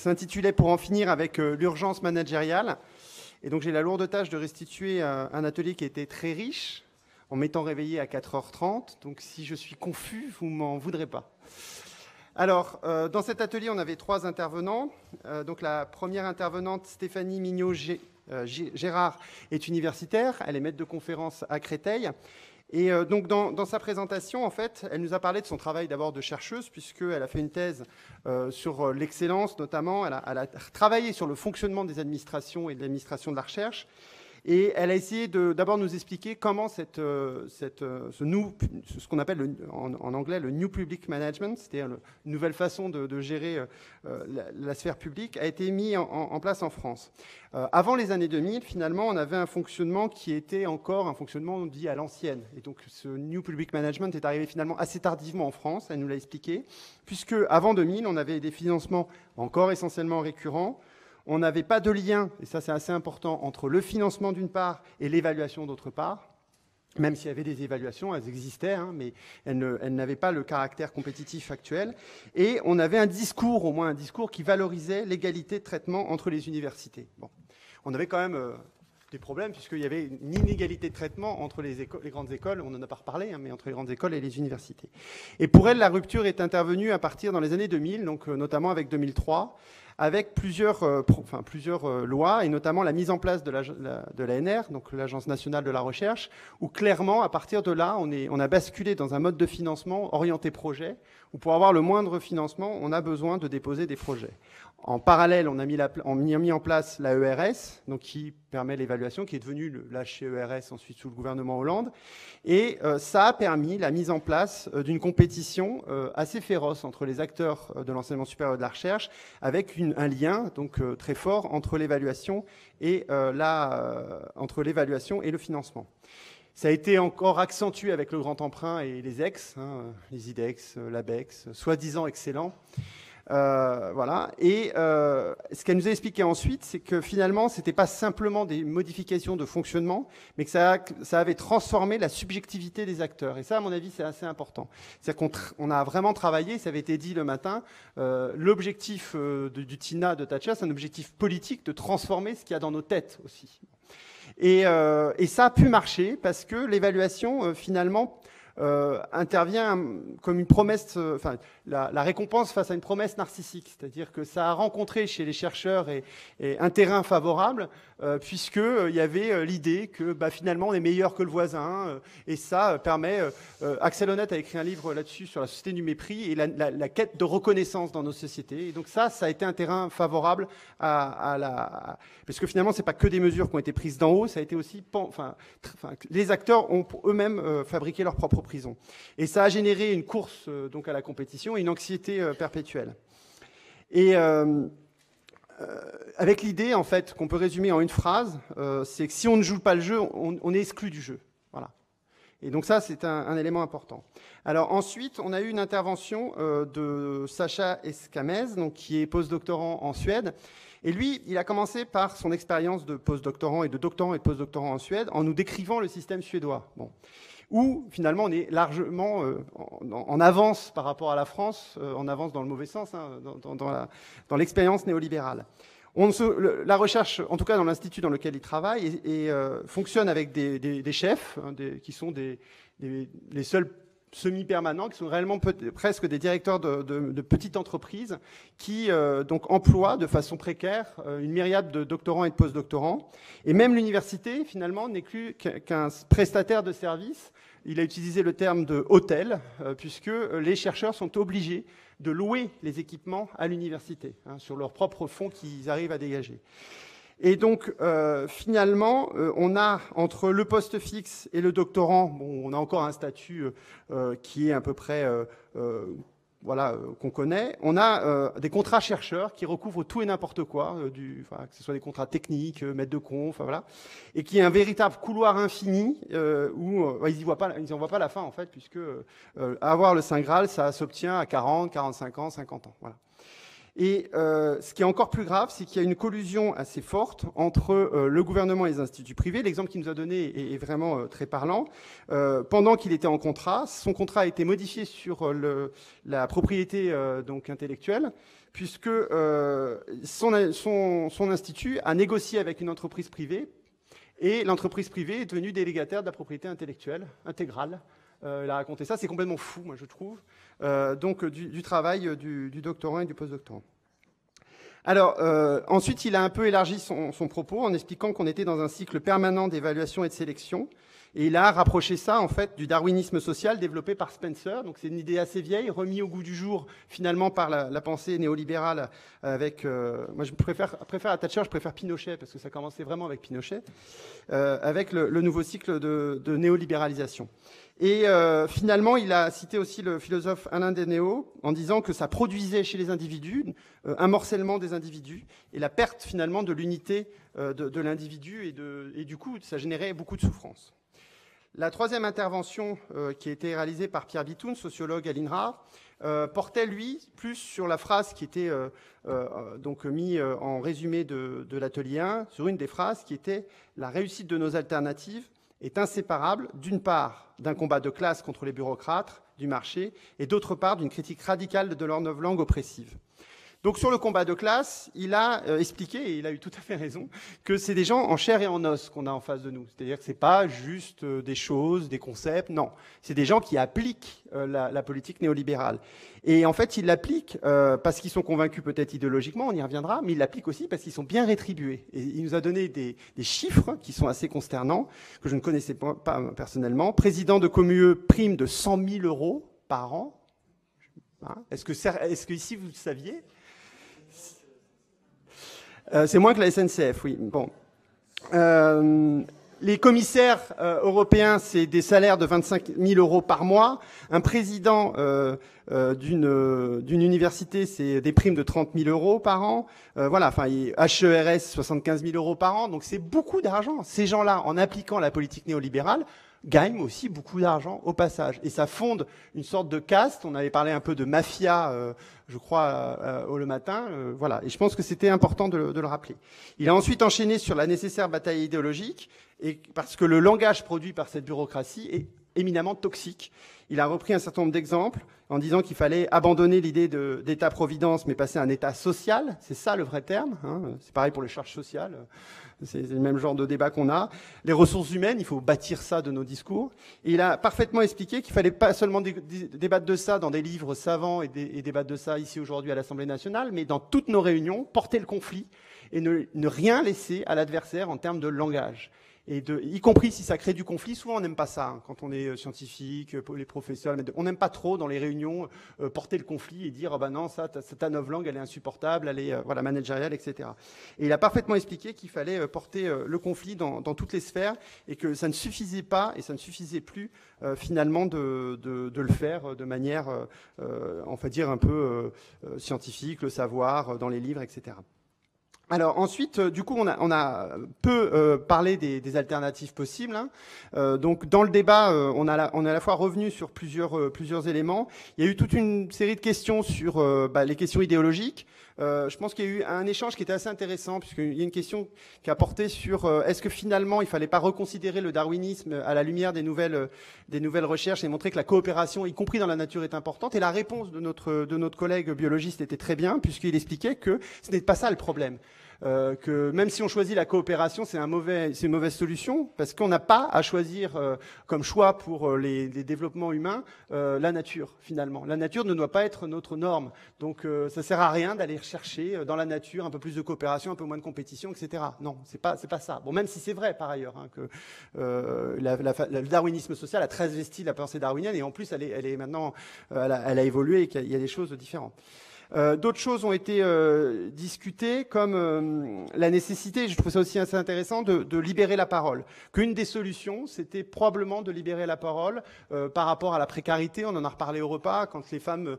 s'intitulait « Pour en finir avec l'urgence managériale ». Et donc j'ai la lourde tâche de restituer un atelier qui était très riche, en m'étant réveillé à 4h30. Donc si je suis confus, vous ne m'en voudrez pas. Alors, dans cet atelier, on avait 3 intervenants. Donc la première intervenante, Stéphanie Mignot-Gérard, est universitaire. Elle est maître de conférence à Créteil. Et donc, dans sa présentation, en fait, elle nous a parlé de son travail d'abord de chercheuse, puisqu'elle a fait une thèse sur l'excellence, notamment. Elle a travaillé sur le fonctionnement des administrations et de l'administration de la recherche. Et elle a essayé d'abord nous expliquer comment ce qu'on appelle en anglais le New Public Management, c'est-à-dire une nouvelle façon de gérer la sphère publique, a été mis en place en France. Avant les années 2000, finalement, on avait un fonctionnement qui était encore un fonctionnement dit à l'ancienne. Et donc ce New Public Management est arrivé finalement assez tardivement en France, elle nous l'a expliqué, puisque avant 2000, on avait des financements encore essentiellement récurrents. On n'avait pas de lien, et ça c'est assez important, entre le financement d'une part et l'évaluation d'autre part. Même s'il y avait des évaluations, elles existaient, hein, mais elles n'avaient pas le caractère compétitif actuel. Et on avait un discours, au moins un discours, qui valorisait l'égalité de traitement entre les universités. Bon. On avait quand même des problèmes, puisqu'il y avait une inégalité de traitement entre les grandes écoles, on n'en a pas reparlé, hein, mais entre les grandes écoles et les universités. Et pour elle, la rupture est intervenue à partir dans les années 2000, donc notamment avec 2003, avec plusieurs lois, et notamment la mise en place de l'ANR, donc l'Agence nationale de la recherche, où clairement, à partir de là, on a basculé dans un mode de financement orienté projet, où pour avoir le moindre financement, on a besoin de déposer des projets. En parallèle, on a mis en place l'AERS, donc qui permet l'évaluation, qui est devenue l'HCERS ensuite sous le gouvernement Hollande. Et ça a permis la mise en place d'une compétition assez féroce entre les acteurs de l'enseignement supérieur et de la recherche, avec un lien donc très fort entre l'évaluation et le financement. Ça a été encore accentué avec le grand emprunt et les ex, hein, les IDEX, l'ABEX, soi-disant excellents. Voilà. Et ce qu'elle nous a expliqué ensuite, c'est que finalement, ce n'était pas simplement des modifications de fonctionnement, mais que ça avait transformé la subjectivité des acteurs. Et ça, à mon avis, c'est assez important. C'est-à-dire qu'on a vraiment travaillé, ça avait été dit le matin, l'objectif du TINA de Thatcher, c'est un objectif politique de transformer ce qu'il y a dans nos têtes aussi. Et ça a pu marcher parce que l'évaluation, finalement, intervient comme une promesse, la récompense face à une promesse narcissique, c'est-à-dire que ça a rencontré chez les chercheurs un terrain favorable, puisqu'il y avait l'idée que finalement on est meilleur que le voisin, et ça permet, Axel Honneth a écrit un livre là-dessus sur la société du mépris et la quête de reconnaissance dans nos sociétés, et donc ça a été un terrain favorable parce que finalement c'est pas que des mesures qui ont été prises d'en haut, ça a été aussi, les acteurs ont eux-mêmes fabriqué leur propre prison. Et ça a généré une course donc à la compétition et une anxiété perpétuelle. Et avec l'idée, en fait, qu'on peut résumer en une phrase, c'est que si on ne joue pas le jeu, on est exclu du jeu. Voilà. Et donc ça, c'est un élément important. Alors ensuite, on a eu une intervention de Sacha Escamez, donc, qui est postdoctorant en Suède. Et lui, il a commencé par son expérience de postdoctorant et de doctorant et de postdoctorant en Suède en nous décrivant le système suédois. Bon. Où finalement on est largement en avance par rapport à la France, en avance dans le mauvais sens, hein, dans l'expérience néolibérale. La recherche, en tout cas dans l'institut dans lequel il travaille, fonctionne avec des chefs, hein, qui sont les seuls semi-permanents, qui sont réellement presque des directeurs de petites entreprises, qui donc emploient de façon précaire une myriade de doctorants et de postdoctorants. Et même l'université, finalement, n'est plus qu'un prestataire de services. Il a utilisé le terme de hôtel, puisque les chercheurs sont obligés de louer les équipements à l'université, hein, sur leurs propres fonds qu'ils arrivent à dégager. Et donc, finalement, on a, entre le poste fixe et le doctorant, on a encore un statut qui est à peu près, qu'on connaît. On a des contrats chercheurs qui recouvrent tout et n'importe quoi, que ce soit des contrats techniques, maîtres de conf, voilà, et qui est un véritable couloir infini où ils n'en voient pas la fin, en fait, puisque avoir le Saint Graal, ça s'obtient à 40, 45 ans, 50 ans. Voilà. Et ce qui est encore plus grave, c'est qu'il y a une collusion assez forte entre le gouvernement et les instituts privés. L'exemple qu'il nous a donné est vraiment très parlant. Pendant qu'il était en contrat, son contrat a été modifié sur la propriété donc intellectuelle, puisque son institut a négocié avec une entreprise privée, et l'entreprise privée est devenue délégataire de la propriété intellectuelle intégrale. Il a raconté ça, c'est complètement fou, moi je trouve. Donc du travail du doctorant et du postdoctorant. Alors, ensuite, il a un peu élargi son propos en expliquant qu'on était dans un cycle permanent d'évaluation et de sélection. Et il a rapproché ça, en fait, du darwinisme social développé par Spencer. Donc, c'est une idée assez vieille, remise au goût du jour, finalement, par la pensée néolibérale avec... moi, je préfère à Thatcher, je préfère Pinochet, parce que ça commençait vraiment avec Pinochet, avec le nouveau cycle de néolibéralisation. Et finalement, il a cité aussi le philosophe Alain Dénéo en disant que ça produisait chez les individus un morcellement des individus et la perte finalement de l'unité de l'individu et du coup, ça générait beaucoup de souffrance. La troisième intervention qui a été réalisée par Pierre Bitoun, sociologue à l'INRA, portait, lui, plus sur la phrase qui était donc mise en résumé de l'atelier 1, sur une des phrases qui était « La réussite de nos alternatives est inséparable, d'une part, d'un combat de classe contre les bureaucrates du marché, et d'autre part, d'une critique radicale de leur novlangue oppressive. » Donc sur le combat de classe, il a expliqué, et il a eu tout à fait raison, que c'est des gens en chair et en os qu'on a en face de nous. C'est-à-dire que ce n'est pas juste des choses, des concepts, non. C'est des gens qui appliquent la politique néolibérale. Et en fait, ils l'appliquent parce qu'ils sont convaincus peut-être idéologiquement, on y reviendra, mais ils l'appliquent aussi parce qu'ils sont bien rétribués. Et il nous a donné des chiffres qui sont assez consternants, que je ne connaissais pas personnellement. Président de Commue, prime de 100 000 euros par an. Hein, est-ce que ici, vous le saviez ? C'est moins que la SNCF, oui. Bon. Les commissaires européens, c'est des salaires de 25 000 euros par mois. Un président d'une université, c'est des primes de 30 000 euros par an. Voilà, enfin, HERS, 75 000 euros par an. Donc c'est beaucoup d'argent. Ces gens-là, en appliquant la politique néolibérale, gagnent aussi beaucoup d'argent au passage. Et ça fonde une sorte de caste. On avait parlé un peu de mafia, je crois, le matin. Voilà. Et je pense que c'était important de le rappeler. Il a ensuite enchaîné sur la nécessaire bataille idéologique, et parce que le langage produit par cette bureaucratie est éminemment toxique. Il a repris un certain nombre d'exemples en disant qu'il fallait abandonner l'idée d'État-providence, mais passer à un État social. C'est ça le vrai terme. Hein. C'est pareil pour les charges sociales. C'est le même genre de débat qu'on a. Les ressources humaines, il faut bâtir ça de nos discours. Et il a parfaitement expliqué qu'il fallait pas seulement débattre de ça dans des livres savants et débattre de ça ici aujourd'hui à l'Assemblée nationale, mais dans toutes nos réunions, porter le conflit et ne rien laisser à l'adversaire en termes de langage. Y compris si ça crée du conflit, souvent on n'aime pas ça, hein, quand on est scientifique, les professeurs, on n'aime pas trop dans les réunions porter le conflit et dire oh ben non, ça, ta novlangue, elle est insupportable, elle est voilà, managériale, etc. Et il a parfaitement expliqué qu'il fallait porter le conflit dans toutes les sphères et que ça ne suffisait pas et ça ne suffisait plus finalement de le faire de manière, on va dire, un peu scientifique, le savoir, dans les livres, etc. Alors ensuite, du coup, on a peu parlé des alternatives possibles. Hein. Donc dans le débat, on est à la fois revenu sur plusieurs éléments. Il y a eu toute une série de questions sur les questions idéologiques. Je pense qu'il y a eu un échange qui était assez intéressant, puisqu'il y a une question qui a porté sur est-ce que finalement il fallait pas reconsidérer le darwinisme à la lumière des nouvelles recherches et montrer que la coopération, y compris dans la nature, est importante. Et la réponse de notre collègue biologiste était très bien, puisqu'il expliquait que ce n'est pas ça le problème. Que même si on choisit la coopération, c'est une mauvaise solution, parce qu'on n'a pas à choisir comme choix pour les développements humains la nature, finalement. La nature ne doit pas être notre norme. Donc ça sert à rien d'aller chercher dans la nature un peu plus de coopération, un peu moins de compétition, etc. Non, c'est pas ça. Bon, même si c'est vrai par ailleurs, hein, que le darwinisme social a transvesti la pensée darwinienne, et en plus elle est maintenant, elle a évolué et qu'il y a des choses différentes. D'autres choses ont été discutées, comme la nécessité, je trouve ça aussi assez intéressant, de libérer la parole. Qu'une des solutions, c'était probablement de libérer la parole par rapport à la précarité. On en a reparlé au repas, quand les femmes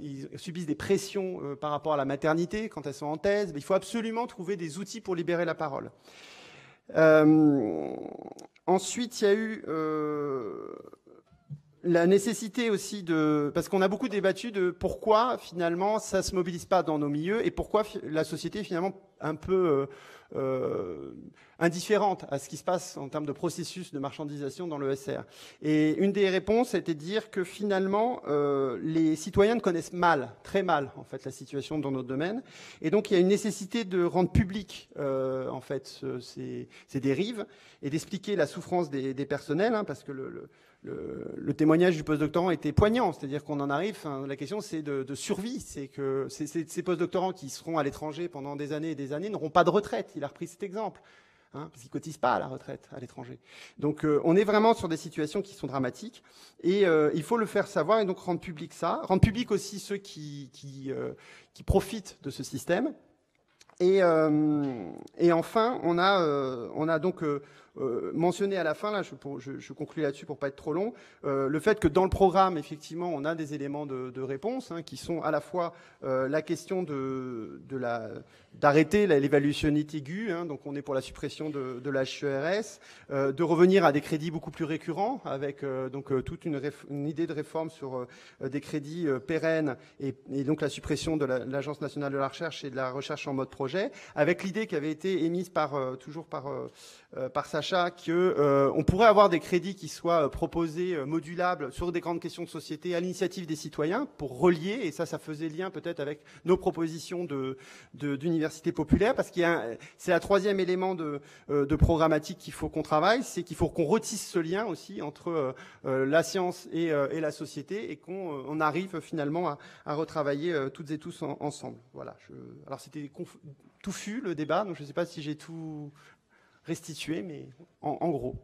ils subissent des pressions par rapport à la maternité, quand elles sont en thèse. Il faut absolument trouver des outils pour libérer la parole. Ensuite, il y a eu... la nécessité aussi de... Parce qu'on a beaucoup débattu de pourquoi, finalement, ça ne se mobilise pas dans nos milieux et pourquoi la société est finalement un peu indifférente à ce qui se passe en termes de processus de marchandisation dans l'ESR. Et une des réponses était de dire que, finalement, les citoyens ne connaissent mal, très mal, en fait, la situation dans notre domaine. Et donc, il y a une nécessité de rendre public, en fait, ces dérives et d'expliquer la souffrance des personnels, hein, parce que le témoignage du postdoctorant était poignant, c'est-à-dire qu'on en arrive, la question c'est de survie, c'est que ces postdoctorants qui seront à l'étranger pendant des années et des années n'auront pas de retraite. Il a repris cet exemple, hein, parce qu'ils ne cotisent pas à la retraite à l'étranger. Donc on est vraiment sur des situations qui sont dramatiques et il faut le faire savoir et donc rendre public ça, rendre public aussi ceux qui profitent de ce système. Et enfin, on a donc mentionné à la fin, là, je conclue là-dessus pour pas être trop long, le fait que dans le programme, effectivement, on a des éléments de réponse hein, qui sont à la fois la question d'arrêter l'évaluationnite aiguë, hein, donc on est pour la suppression de l'HERS, de revenir à des crédits beaucoup plus récurrents, avec donc toute une idée de réforme sur des crédits pérennes et donc la suppression de l'Agence nationale de la recherche et de la recherche en mode projet, avec l'idée qui avait été émise toujours par Sacha, qu'on pourrait avoir des crédits qui soient proposés, modulables, sur des grandes questions de société, à l'initiative des citoyens, pour relier, et ça faisait lien peut-être avec nos propositions d'université populaire, parce c'est la troisième élément de programmatique qu'il faut qu'on travaille, c'est qu'il faut qu'on retisse ce lien aussi entre la science et la société, et qu'on arrive finalement à retravailler toutes et tous ensemble. Voilà. Alors c'était touffu le débat, donc je ne sais pas si j'ai tout restitué, mais en gros.